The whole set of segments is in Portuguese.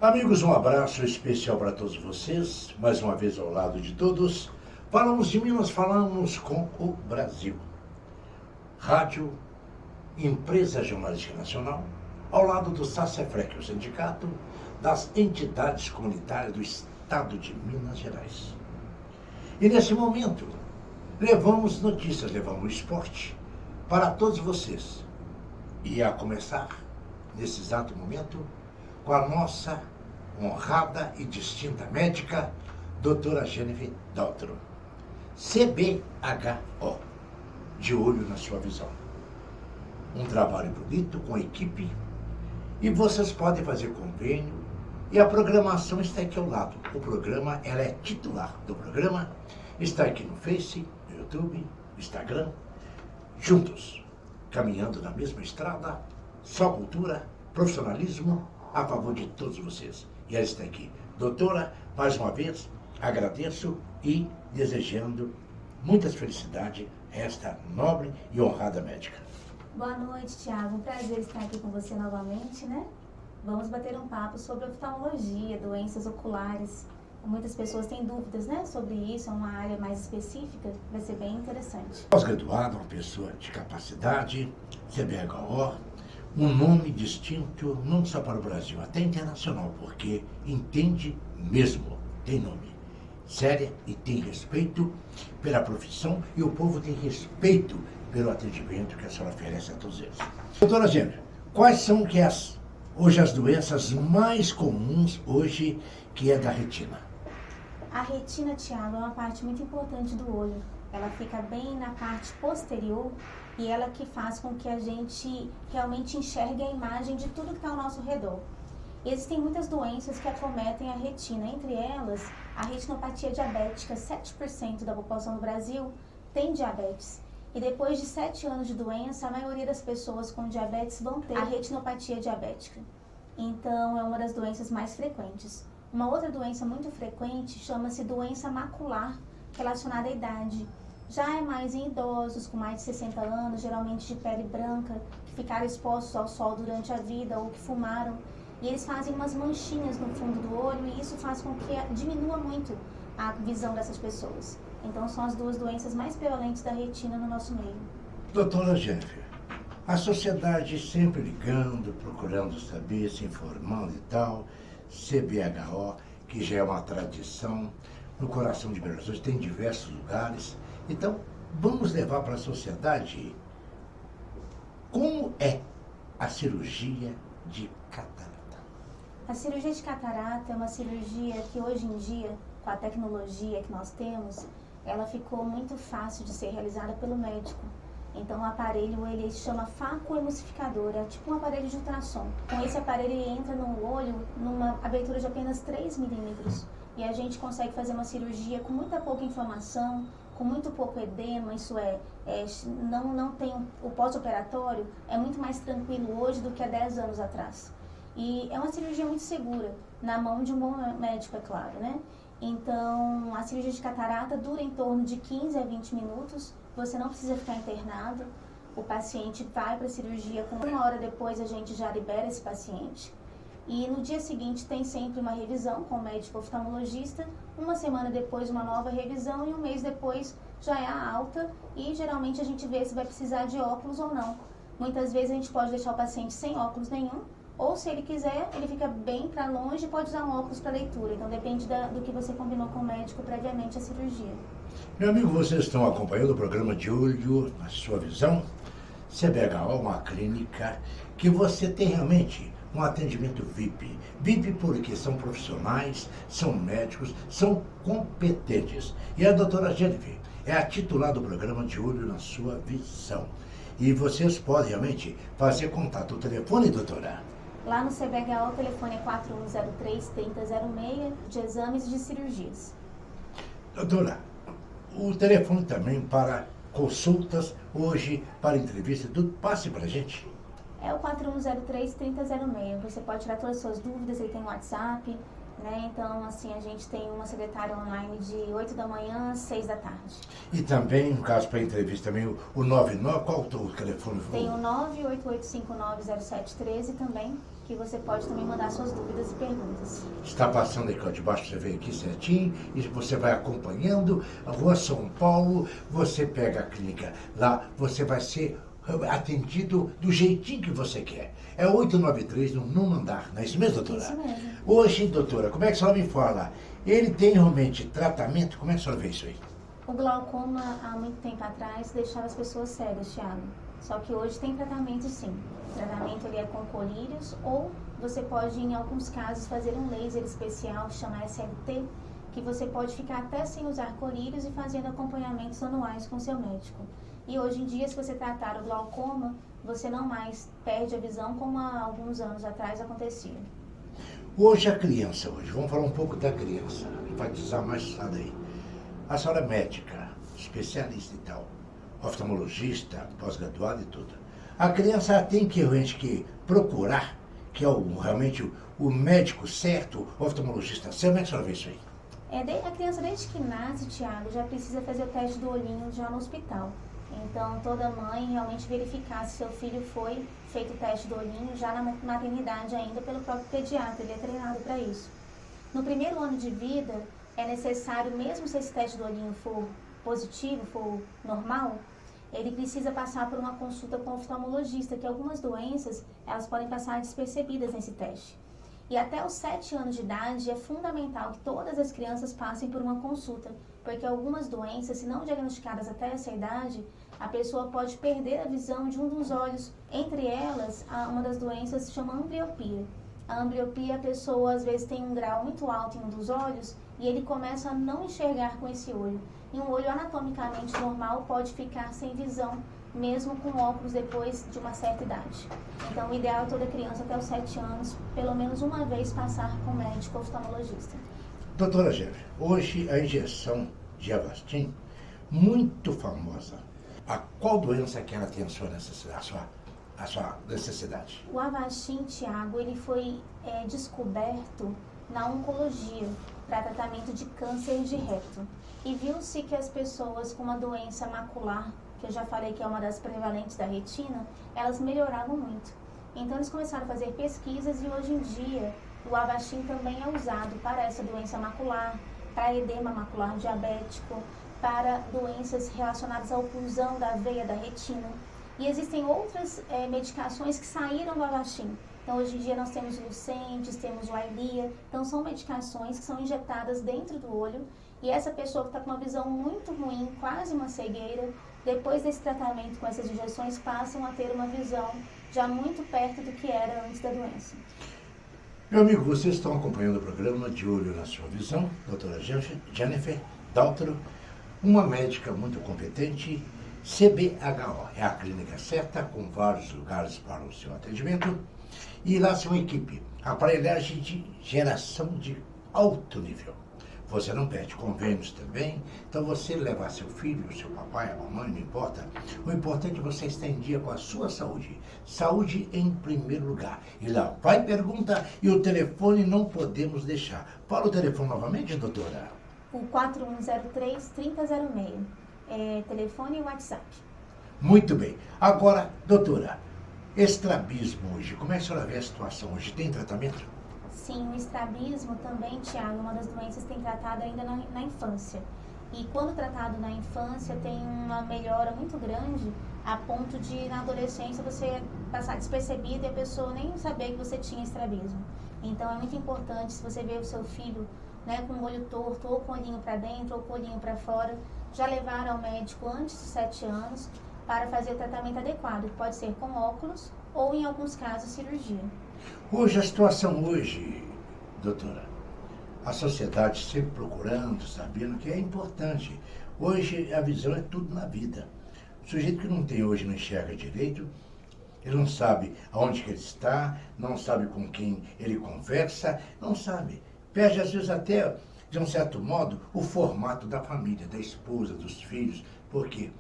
Amigos, um abraço especial para todos vocês, mais uma vez ao lado de todos. Falamos de Minas, falamos com o Brasil. Rádio, Empresa Jornalística Nacional, ao lado do SACEFREC, o Sindicato das Entidades Comunitárias do Estado de Minas Gerais. E nesse momento, levamos notícias, levamos esporte para todos vocês. E a começar, nesse exato momento, com a nossa honrada e distinta médica, doutora Jennifer Daltro, CBHO, de olho na sua visão. Um trabalho bonito, com equipe, e vocês podem fazer convênio, e a programação está aqui ao lado. O programa, ela é titular do programa, está aqui no Face, no YouTube, Instagram, juntos, caminhando na mesma estrada, só cultura, profissionalismo, a favor de todos vocês. E ela está aqui. Doutora, mais uma vez, agradeço e desejando muitas felicidades a esta nobre e honrada médica. Boa noite, Thiago. Um prazer estar aqui com você novamente, né? Vamos bater um papo sobre oftalmologia, doenças oculares. Muitas pessoas têm dúvidas, né, sobre isso, é uma área mais específica, vai ser bem interessante. Pós-graduado, uma pessoa de capacidade, CBHO, um nome distinto, não só para o Brasil, até internacional, porque entende mesmo, tem nome, séria e tem respeito pela profissão, e o povo tem respeito pelo atendimento que a senhora oferece a todos eles. Doutora Jennifer, quais são hoje as doenças mais comuns hoje que é da retina? A retina, Thiago, é uma parte muito importante do olho. Ela fica bem na parte posterior e ela que faz com que a gente realmente enxergue a imagem de tudo que está ao nosso redor. Existem muitas doenças que acometem a retina, entre elas a retinopatia diabética. 7% da população do Brasil tem diabetes. E depois de 7 anos de doença, a maioria das pessoas com diabetes vão ter a retinopatia diabética. Então, é uma das doenças mais frequentes. Uma outra doença muito frequente chama-se doença macular, relacionada à idade. Já é mais em idosos com mais de 60 anos, geralmente de pele branca, que ficaram expostos ao sol durante a vida ou que fumaram. E eles fazem umas manchinhas no fundo do olho e isso faz com que diminua muito a visão dessas pessoas. Então são as duas doenças mais prevalentes da retina no nosso meio. Doutora Jennifer, a sociedade sempre ligando, procurando saber, se informando e tal, CBHO, que já é uma tradição, no coração de Belo Horizonte tem diversos lugares. Então, vamos levar para a sociedade como é a cirurgia de catarata. A cirurgia de catarata é uma cirurgia que hoje em dia, com a tecnologia que nós temos, ela ficou muito fácil de ser realizada pelo médico. Então o aparelho, ele se chama facoemulsificador, é tipo um aparelho de ultrassom. Com esse aparelho ele entra no olho numa abertura de apenas 3 milímetros. E a gente consegue fazer uma cirurgia com muita pouca inflamação, com muito pouco edema, isso não tem o pós-operatório, é muito mais tranquilo hoje do que há 10 anos atrás. E é uma cirurgia muito segura, na mão de um bom médico, é claro, né? Então, a cirurgia de catarata dura em torno de 15 a 20 minutos, você não precisa ficar internado, o paciente vai para a cirurgia, com 1 hora depois a gente já libera esse paciente. E no dia seguinte tem sempre uma revisão com o médico oftalmologista, 1 semana depois uma nova revisão e 1 mês depois já é a alta e geralmente a gente vê se vai precisar de óculos ou não. Muitas vezes a gente pode deixar o paciente sem óculos nenhum, ou se ele quiser, ele fica bem para longe e pode usar um óculos para leitura. Então depende do que você combinou com o médico previamente à cirurgia. Meu amigo, vocês estão acompanhando o programa De Olho na Sua Visão. CBHO, uma clínica que você tem realmente um atendimento VIP. VIP porque são profissionais, são médicos, são competentes. E a doutora Jennifer é a titular do programa De Olho na Sua Visão. E vocês podem realmente fazer contato. O telefone, doutora? Lá no CBHO o telefone é 4103-3006, de exames e de cirurgias. Doutora, o telefone também para consultas, hoje, para entrevista, tudo, passe para a gente. É o 4103-3006, você pode tirar todas as suas dúvidas, ele tem um WhatsApp, né? Então, assim, a gente tem uma secretária online de 8 da manhã às 6 da tarde. E também, no caso para entrevista, também o 99, qual o telefone? Tem o 988590713 também, que você pode também mandar suas dúvidas e perguntas. Está passando aqui, ó, de baixo, você vem aqui certinho, e você vai acompanhando a Rua São Paulo, você pega a clínica lá, você vai ser atendido do jeitinho que você quer. É 893 no nono andar, não é isso mesmo, doutora? Isso mesmo. Hoje, doutora, como é que a senhora me fala? Ele tem realmente tratamento? Como é que a senhora vê isso aí? O glaucoma, há muito tempo atrás, deixava as pessoas cegas, Thiago. Só que hoje tem tratamento sim. O tratamento ele é com colírios ou você pode, em alguns casos, fazer um laser especial, chama SLT, que você pode ficar até sem usar colírios e fazendo acompanhamentos anuais com seu médico. E hoje em dia, se você tratar o glaucoma, você não mais perde a visão como há alguns anos atrás acontecia. Hoje a criança, vamos falar um pouco da criança, enfatizar mais isso daí. A senhora é médica, especialista e tal, oftalmologista, pós-graduado e tudo. A criança tem que realmente que procurar, que é realmente o médico certo, o oftalmologista certo. Como é que a senhora vê isso aí? A criança, desde que nasce, Thiago, já precisa fazer o teste do olhinho já no hospital. Então, toda mãe realmente verificar se seu filho foi feito o teste do olhinho já na maternidade ainda pelo próprio pediatra, ele é treinado para isso. No primeiro ano de vida, é necessário, mesmo se esse teste do olhinho for positivo, for normal, ele precisa passar por uma consulta com o oftalmologista, que algumas doenças, elas podem passar despercebidas nesse teste. E até os 7 anos de idade é fundamental que todas as crianças passem por uma consulta, porque algumas doenças, se não diagnosticadas até essa idade, a pessoa pode perder a visão de um dos olhos. Entre elas, uma das doenças se chama ambliopia. A ambliopia, a pessoa às vezes tem um grau muito alto em um dos olhos e ele começa a não enxergar com esse olho. E um olho anatomicamente normal pode ficar sem visão, mesmo com óculos depois de uma certa idade. Então, o ideal é toda criança até os 7 anos, pelo menos uma vez, passar com o médico oftalmologista. Doutora Jennifer, hoje a injeção de Avastin, muito famosa. A qual doença que ela tem a sua necessidade? O Avastin, Thiago, ele foi descoberto na oncologia para tratamento de câncer de reto. E viu-se que as pessoas com uma doença macular, que eu já falei que é uma das prevalentes da retina, elas melhoravam muito. Então eles começaram a fazer pesquisas e hoje em dia o Avastin também é usado para essa doença macular, para edema macular diabético, para doenças relacionadas à oclusão da veia da retina. E existem outras medicações que saíram do Avastin. Então hoje em dia nós temos o Lucentis, temos o Eylea, então são medicações que são injetadas dentro do olho e essa pessoa que está com uma visão muito ruim, quase uma cegueira, depois desse tratamento com essas injeções passam a ter uma visão já muito perto do que era antes da doença. Meu amigo, vocês estão acompanhando o programa De Olho na Sua Visão, doutora Jennifer Daltro, uma médica muito competente, CBHO, é a clínica certa, com vários lugares para o seu atendimento, e lá sua equipe, aparelhagem de geração de alto nível. Você não perde convênios também, então você levar seu filho, seu papai, a mamãe, não importa. O importante é você estar em dia com a sua saúde. Saúde em primeiro lugar. E lá vai pergunta e o telefone não podemos deixar. Fala o telefone novamente, doutora. O 4103-3006. Telefone e WhatsApp. Muito bem. Agora, doutora, estrabismo hoje, como é que a senhora vê a situação hoje? Tem tratamento? Sim, o estrabismo também, Thiago, uma das doenças que tem tratado ainda na infância. E quando tratado na infância tem uma melhora muito grande a ponto de na adolescência você passar despercebido e a pessoa nem saber que você tinha estrabismo. Então é muito importante, se você vê o seu filho com o olho torto, ou com o olhinho para dentro, ou com o olhinho para fora, já levar ao médico antes dos 7 anos para fazer o tratamento adequado, que pode ser com óculos ou, em alguns casos, cirurgia. Hoje, a situação hoje, doutora, a sociedade sempre procurando, sabendo que é importante. Hoje, a visão é tudo na vida. O sujeito que não tem hoje, não enxerga direito, ele não sabe aonde que ele está, não sabe com quem ele conversa, não sabe. Perde, às vezes, até, de um certo modo, o formato da família, da esposa, dos filhos, porque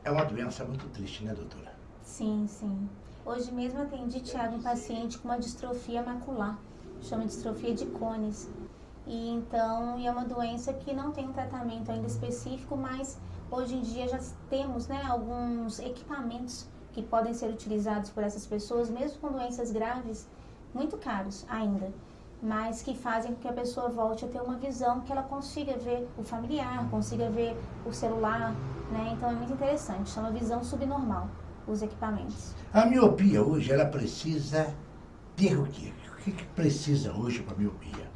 é uma doença muito triste, né, doutora? Sim, sim. Hoje mesmo atendi, Thiago, um paciente com uma distrofia macular, chama distrofia de cones. E então, é uma doença que não tem um tratamento ainda específico, mas hoje em dia já temos alguns equipamentos que podem ser utilizados por essas pessoas, mesmo com doenças graves, muito caros ainda, mas que fazem com que a pessoa volte a ter uma visão, que ela consiga ver o familiar, consiga ver o celular, né? Então é muito interessante, chama visão subnormal, os equipamentos. A miopia hoje, ela precisa ter o quê? O que precisa hoje para a miopia?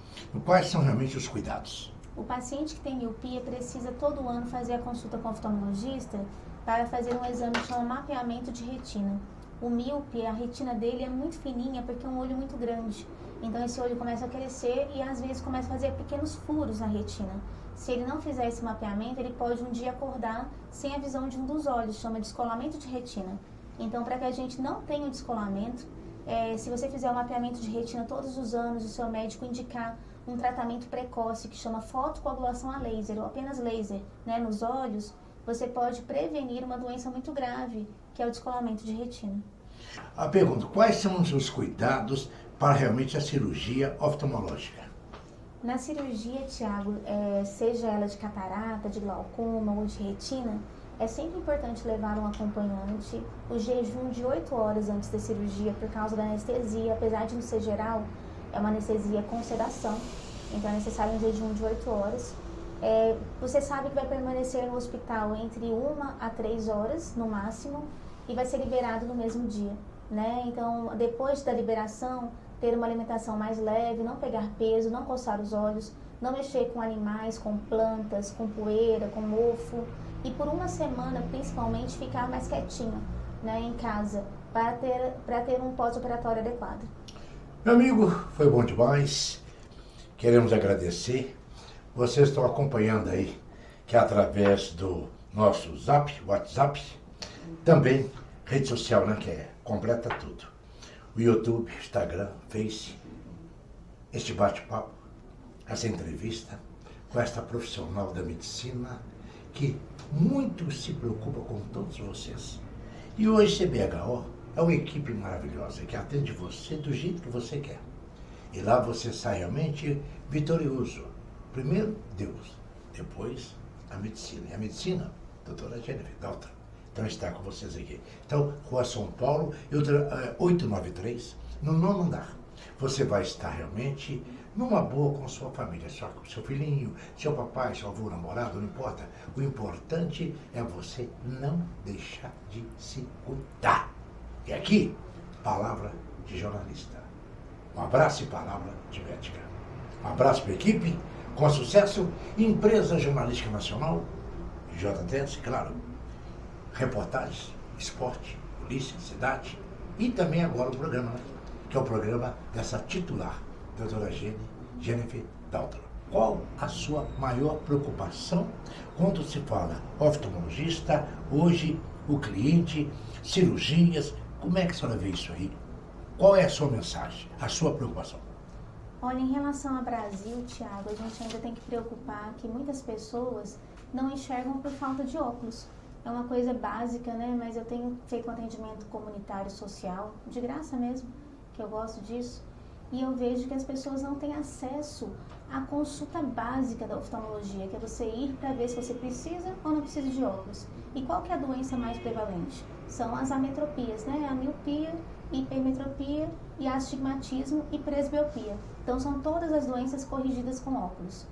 Quais são realmente os cuidados? O paciente que tem miopia precisa todo ano fazer a consulta com o oftalmologista para fazer um exame que chama mapeamento de retina. O míope, a retina dele é muito fininha porque é um olho muito grande. Então esse olho começa a crescer e às vezes começa a fazer pequenos furos na retina. Se ele não fizer esse mapeamento, ele pode um dia acordar sem a visão de um dos olhos, chama descolamento de retina. Então, para que a gente não tenha o descolamento, se você fizer o mapeamento de retina todos os anos, o seu médico indicar um tratamento precoce que chama fotocoagulação a laser, ou apenas laser, né, nos olhos, você pode prevenir uma doença muito grave, que é o descolamento de retina. A pergunta, quais são os cuidados para realmente a cirurgia oftalmológica? Na cirurgia, Tiago, seja ela de catarata, de glaucoma ou de retina, é sempre importante levar um acompanhante, o jejum de 8 horas antes da cirurgia por causa da anestesia, apesar de não ser geral, é uma anestesia com sedação, então é necessário um jejum de 8 horas. Você sabe que vai permanecer no hospital entre 1 a 3 horas, no máximo, e vai ser liberado no mesmo dia, né? Então, depois da liberação, ter uma alimentação mais leve, não pegar peso, não coçar os olhos, não mexer com animais, com plantas, com poeira, com mofo, e por uma semana, principalmente, ficar mais quietinho, né, em casa, para ter um pós-operatório adequado. Meu amigo, foi bom demais. Queremos agradecer. Vocês estão acompanhando aí, que é através do nosso WhatsApp, também rede social, né, que completa tudo. O YouTube, Instagram, Face, este bate-papo, essa entrevista com esta profissional da medicina que muito se preocupa com todos vocês. E hoje CBHO é uma equipe maravilhosa que atende você do jeito que você quer. E lá você sai realmente vitorioso. Primeiro, Deus. Depois, a medicina. E a medicina, doutora Jennifer Daltro. Então, está com vocês aqui. Então, Rua São Paulo, 893, no 9º andar. Você vai estar realmente numa boa com sua família, só com seu filhinho, seu papai, seu avô, namorado, não importa. O importante é você não deixar de se cuidar. E aqui, palavra de jornalista. Um abraço e palavra de médica. Um abraço para a equipe, com sucesso, Empresa Jornalística Nacional, JTS, claro, reportagens, esporte, polícia, cidade, e também agora o programa, né? Que é o programa dessa titular, doutora Jennifer Daltro. Qual a sua maior preocupação quando se fala oftalmologista, hoje o cliente, cirurgias, como é que a senhora vê isso aí? Qual é a sua mensagem, a sua preocupação? Olha, em relação ao Brasil, Tiago, a gente ainda tem que preocupar que muitas pessoas não enxergam por falta de óculos. É uma coisa básica, né? Mas eu tenho feito um atendimento comunitário social, de graça mesmo, que eu gosto disso, e eu vejo que as pessoas não têm acesso à consulta básica da oftalmologia, que é você ir para ver se você precisa ou não precisa de óculos. E qual que é a doença mais prevalente? São as ametropias, né? A miopia, hipermetropia e astigmatismo e presbiopia. Então são todas as doenças corrigidas com óculos.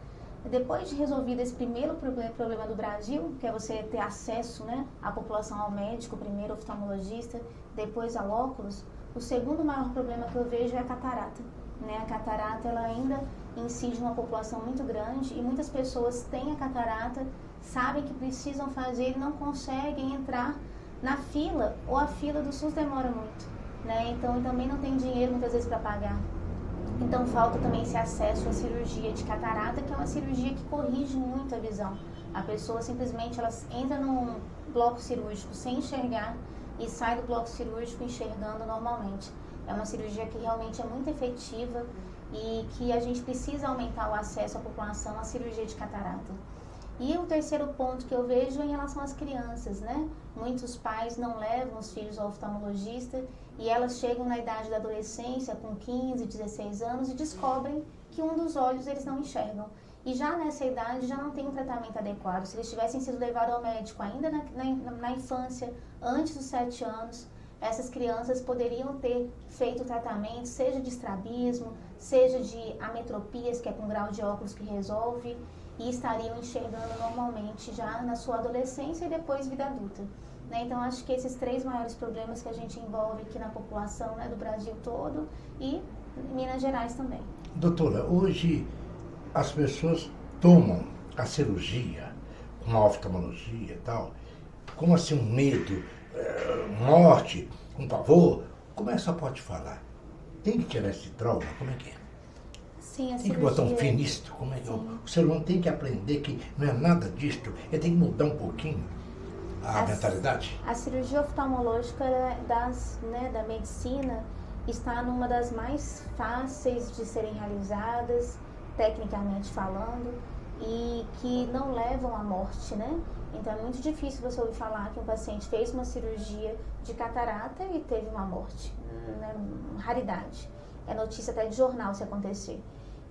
Depois de resolvido esse primeiro problema do Brasil, que é você ter acesso, né, à população ao médico, primeiro oftalmologista, depois ao óculos, o segundo maior problema que eu vejo é a catarata. Né? A catarata ela ainda incide uma população muito grande e muitas pessoas têm a catarata, sabem que precisam fazer e não conseguem entrar na fila, ou a fila do SUS demora muito. Né? Então também não tem dinheiro muitas vezes para pagar. Então falta também esse acesso à cirurgia de catarata, que é uma cirurgia que corrige muito a visão. A pessoa simplesmente ela entra num bloco cirúrgico sem enxergar e sai do bloco cirúrgico enxergando normalmente. É uma cirurgia que realmente é muito efetiva e que a gente precisa aumentar o acesso à população à cirurgia de catarata. E o terceiro ponto que eu vejo é em relação às crianças, né? Muitos pais não levam os filhos ao oftalmologista e elas chegam na idade da adolescência, com 15, 16 anos, e descobrem que um dos olhos eles não enxergam. E já nessa idade já não tem um tratamento adequado. Se eles tivessem sido levados ao médico ainda na infância, antes dos 7 anos, essas crianças poderiam ter feito tratamento, seja de estrabismo, seja de ametropias, que é com grau de óculos que resolve, e estariam enxergando normalmente já na sua adolescência e depois vida adulta. Né? Então, acho que esses 3 maiores problemas que a gente envolve aqui na população, né, do Brasil todo e em Minas Gerais também. Doutora, hoje as pessoas tomam a cirurgia com a oftalmologia e tal, como assim um medo, morte, um pavor. Como é que só pode falar? Tem que tirar esse trauma? Como é que é? Sim, a Tem que botar um cirurgia... fim nisto? Como é que Sim. o ser humano tem que aprender que não é nada disto, ele tem que mudar um pouquinho a mentalidade? A cirurgia oftalmológica da medicina está numa das mais fáceis de serem realizadas, tecnicamente falando, e que não levam à morte, né? Então é muito difícil você ouvir falar que um paciente fez uma cirurgia de catarata e teve uma morte, né? Raridade. É notícia até de jornal se acontecer.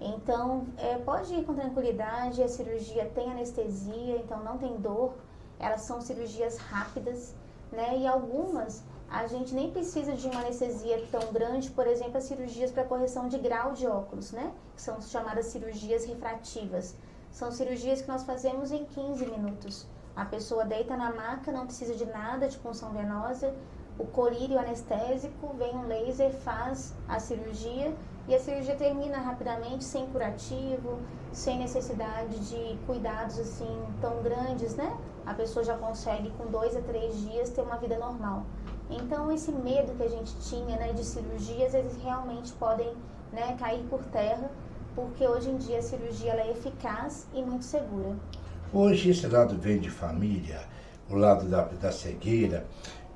Então, pode ir com tranquilidade, a cirurgia tem anestesia, então não tem dor, elas são cirurgias rápidas, né? E algumas a gente nem precisa de uma anestesia tão grande, por exemplo, as cirurgias para correção de grau de óculos, né? Que são chamadas cirurgias refrativas. São cirurgias que nós fazemos em 15 minutos. A pessoa deita na maca, não precisa de nada de punção venosa, o colírio anestésico, vem um laser, faz a cirurgia e a cirurgia termina rapidamente, sem curativo, sem necessidade de cuidados assim tão grandes, né? A pessoa já consegue com 2 a 3 dias ter uma vida normal. Então esse medo que a gente tinha, né, de cirurgias, eles realmente podem, né, cair por terra, porque hoje em dia a cirurgia ela é eficaz e muito segura. Hoje esse lado vem de família, o lado da cegueira,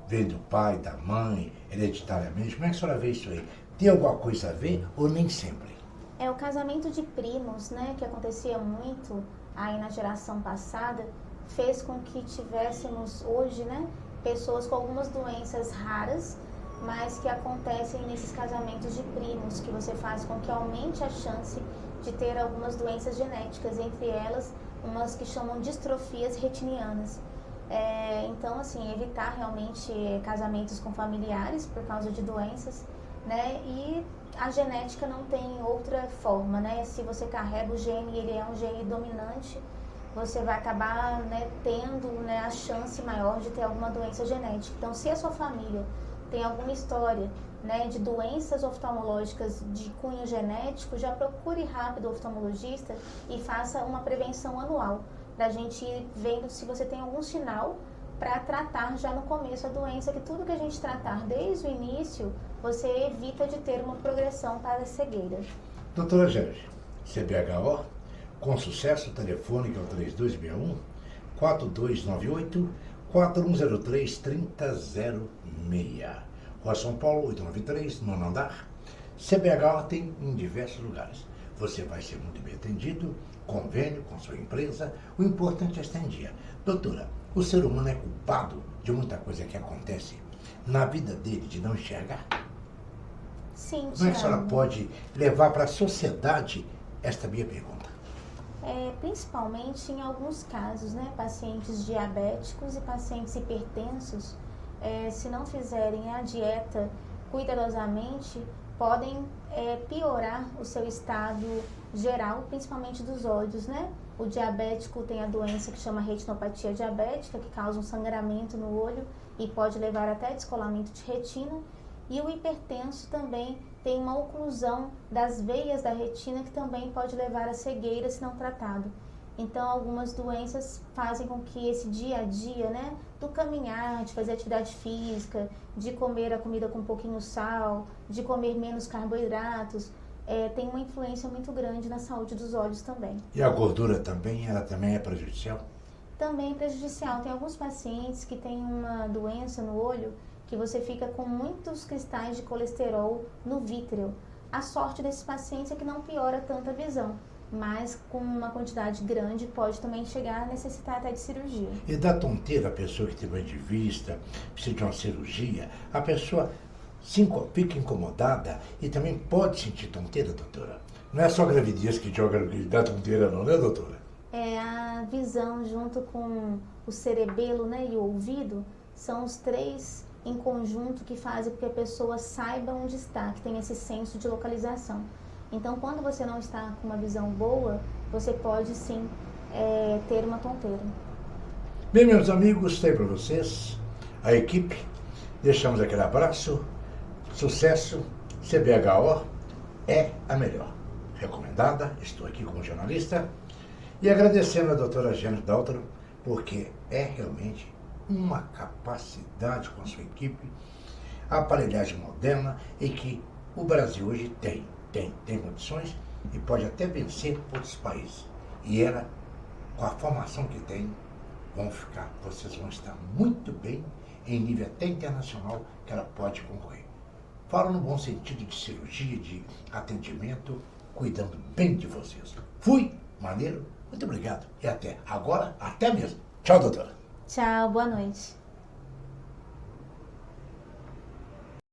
vem do pai, da mãe, hereditariamente. Como é que a senhora vê isso aí? Tem alguma coisa a ver ou nem sempre? É o casamento de primos, né, que acontecia muito aí na geração passada, fez com que tivéssemos hoje, né, pessoas com algumas doenças raras, mas que acontecem nesses casamentos de primos, que você faz com que aumente a chance de ter algumas doenças genéticas, entre elas umas que chamam distrofias retinianas. Então, assim, evitar realmente casamentos com familiares por causa de doenças, né? E a genética não tem outra forma, né? Se você carrega o gene e ele é um gene dominante, você vai acabar, né, tendo, né, a chance maior de ter alguma doença genética. Então, se a sua família tem alguma história, né, de doenças oftalmológicas de cunho genético, já procure rápido o oftalmologista e faça uma prevenção anual, para a gente ir vendo se você tem algum sinal para tratar já no começo a doença, que tudo que a gente tratar desde o início, você evita de ter uma progressão para a cegueira. Doutora Jorge, CBHO, com sucesso, telefone que é o 3261 4298 4103 3006. Rua São Paulo, 893, nono andar. CBHO tem em diversos lugares. Você vai ser muito bem atendido, convênio com sua empresa. O importante é estar em dia. Doutora, o ser humano é culpado de muita coisa que acontece na vida dele de não enxergar? Sim, Como é que a senhora pode levar para a sociedade esta minha pergunta? Principalmente em alguns casos, né, pacientes diabéticos e pacientes hipertensos, se não fizerem a dieta cuidadosamente, podem piorar o seu estado geral, principalmente dos olhos, né? O diabético tem a doença que chama retinopatia diabética, que causa um sangramento no olho e pode levar até descolamento de retina. E o hipertenso também tem uma oclusão das veias da retina, que também pode levar à cegueira se não tratado. Então, algumas doenças fazem com que esse dia a dia, né, do caminhar, de fazer atividade física, de comer a comida com um pouquinho sal, de comer menos carboidratos, tem uma influência muito grande na saúde dos olhos também. E a gordura também, ela também é prejudicial? Também prejudicial. Tem alguns pacientes que têm uma doença no olho que você fica com muitos cristais de colesterol no vítreo. A sorte desses pacientes é que não piora tanto a visão, mas com uma quantidade grande pode também chegar a necessitar até de cirurgia. E dá tonteira a pessoa que tem banho de vista, precisa de uma cirurgia, a pessoa fica incomodada e também pode sentir tonteira, doutora? Não é só a gravidez que dá tonteira não, né, doutora? A visão junto com o cerebelo, né, e o ouvido são os 3 em conjunto que fazem com que a pessoa saiba onde está, que tem esse senso de localização. Então, quando você não está com uma visão boa, você pode sim ter uma tonteira. Bem, meus amigos, tem para vocês, a equipe, deixamos aquele abraço, sucesso, CBHO é a melhor. Recomendada, estou aqui como jornalista, e agradecendo a doutora Jane Daltro, porque é realmente uma capacidade com a sua equipe, a aparelhagem moderna e que o Brasil hoje tem condições e pode até vencer outros países. E ela, com a formação que tem, vocês vão estar muito bem em nível até internacional que ela pode concorrer. Falo no bom sentido de cirurgia, de atendimento, cuidando bem de vocês. Fui, maneiro, muito obrigado e até. Agora, até mesmo. Tchau, doutora. Tchau, boa noite.